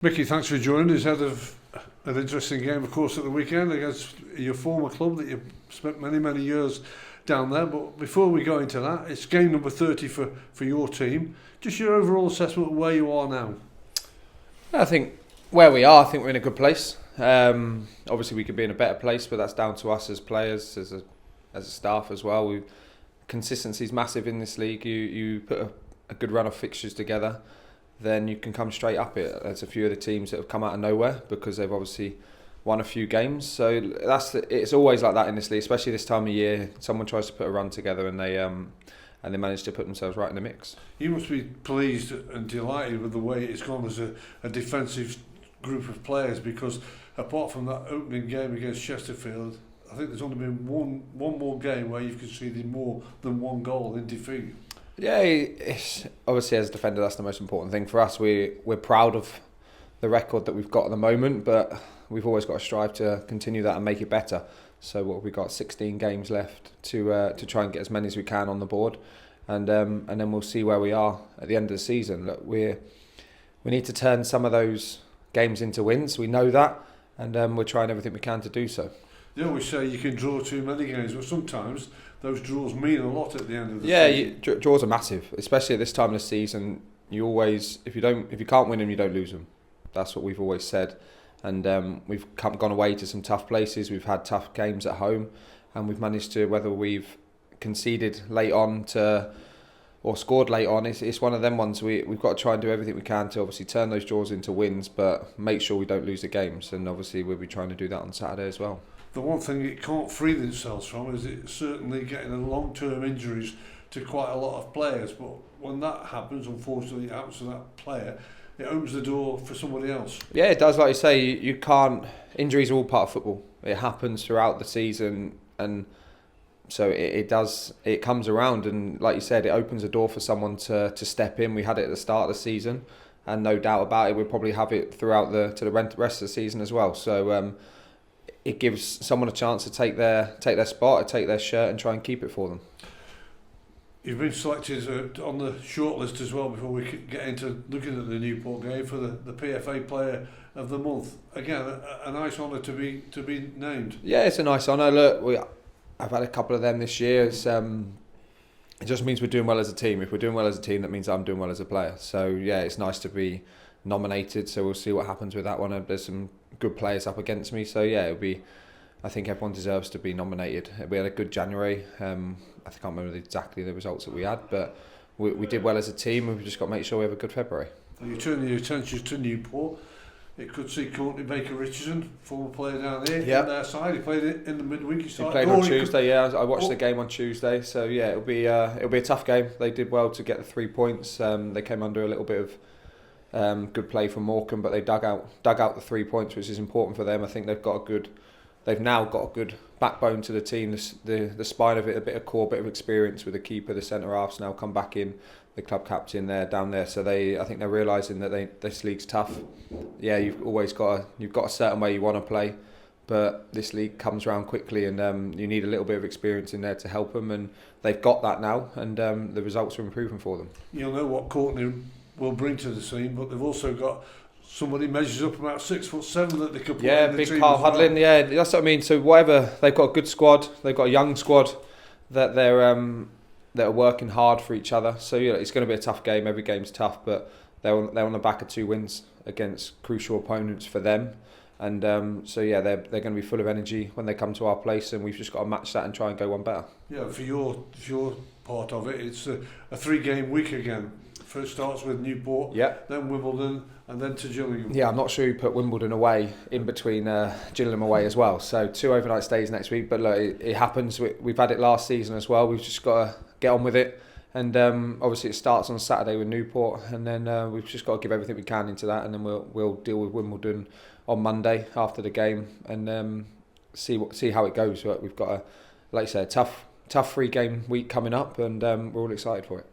Mickey, thanks for joining us ahead of an interesting game, of course, at the weekend against your former club that you've spent many years down there. But before we go into that, it's game number 30 for your team. Just your overall assessment of where you are now. I think where we are, I think we're in a good place. Obviously, we could be in a better place, but that's down to us as players, as a staff as well. Consistency is massive in this league. You put a good run of fixtures together, then you can come straight up it. There's a few of the teams that have come out of nowhere because they've obviously won a few games. So it's always like that in this league, especially this time of year. Someone tries to put a run together and they manage to put themselves right in the mix. You must be pleased and delighted with the way it's gone as a defensive group of players, because apart from that opening game against Chesterfield, I think there's only been one more game where you've conceded more than one goal in defeat. Yeah, it's, obviously as a defender that's the most important thing for us. We're proud of the record that we've got at the moment, but we've always got to strive to continue that and make it better. So what we've got 16 games left to try and get as many as we can on the board, and then we'll see where we are at the end of the season. Look, we need to turn some of those games into wins. We know that, and we're trying everything we can to do so. They always say you can draw too many games, but sometimes those draws mean a lot at the end of the season. Yeah, draws are massive, especially at this time of the season. You always, if you can't win them, you don't lose them. That's what we've always said. And we've gone away to some tough places. We've had tough games at home, and we've managed to, whether we've conceded late on or scored late on, it's one of them ones. We've got to try and do everything we can to obviously turn those draws into wins, but make sure we don't lose the games. And obviously we'll be trying to do that on Saturday as well. The one thing it can't free themselves from is it certainly getting a long-term injuries to quite a lot of players. But when that happens, unfortunately, it happens to that player, it opens the door for somebody else. Yeah, it does. Like you say, you can't. Injuries are all part of football. It happens throughout the season, and so it does. It comes around, and like you said, it opens a door for someone to step in. We had it at the start of the season, and no doubt about it, we'll probably have it throughout the rest of the season as well. So it gives someone a chance to take their spot, to take their shirt, and try and keep it for them. You've been selected on the shortlist as well, before we get into looking at the Newport game, for the PFA Player of the Month. Again, a nice honour to be named. Yeah, it's a nice honour. Look, I've had a couple of them this year. It just means we're doing well as a team. If we're doing well as a team, that means I'm doing well as a player. So yeah, it's nice to be nominated. So we'll see what happens with that one. There's some good players up against me. So yeah, I think everyone deserves to be nominated. We had a good January. I can't remember exactly the results that we had, but we did well as a team. We've just got to make sure we have a good February. You turn your attention to Newport. It could see Courtney Baker-Richardson, former player down there, in their side. He played it in the midweek. He played on Tuesday. I watched the game on Tuesday. So yeah, it'll be a tough game. They did well to get the 3 points. They came under a little bit of good play from Morecambe, but they dug out the 3 points, which is important for them. I think they've now got a good backbone to the team, the spine of it, a bit of core, bit of experience with the keeper, the centre halves now come back in, the club captain there down there. So I think they're realising that this league's tough. Yeah, you've got a certain way you want to play, but this league comes around quickly, and you need a little bit of experience in there to help them, and they've got that now, and the results are improving for them. You'll know what Courtney will bring to the team, but they've also got somebody measures up about 6'7" that they could put in the big team. Carl Hudlin. Yeah, that's what I mean. So whatever, they've got a good squad. They've got a young squad that that are working hard for each other. So yeah, it's going to be a tough game. Every game's tough, but they're on the back of 2 wins against crucial opponents for them. And so yeah, they're going to be full of energy when they come to our place, and we've just got to match that and try and go one better. Yeah, for your part of it, it's a 3-game week again. First starts with Newport, then Wimbledon, and then to Gillingham. Yeah, I'm not sure who put Wimbledon away in between Gillingham away as well. So 2 overnight stays next week, but look, it happens. We've had it last season as well. We've just got to get on with it. And obviously it starts on Saturday with Newport, and then we've just got to give everything we can into that, and then we'll deal with Wimbledon on Monday after the game, and see how it goes. But we've got a, like I said, tough 3-game week coming up, and we're all excited for it.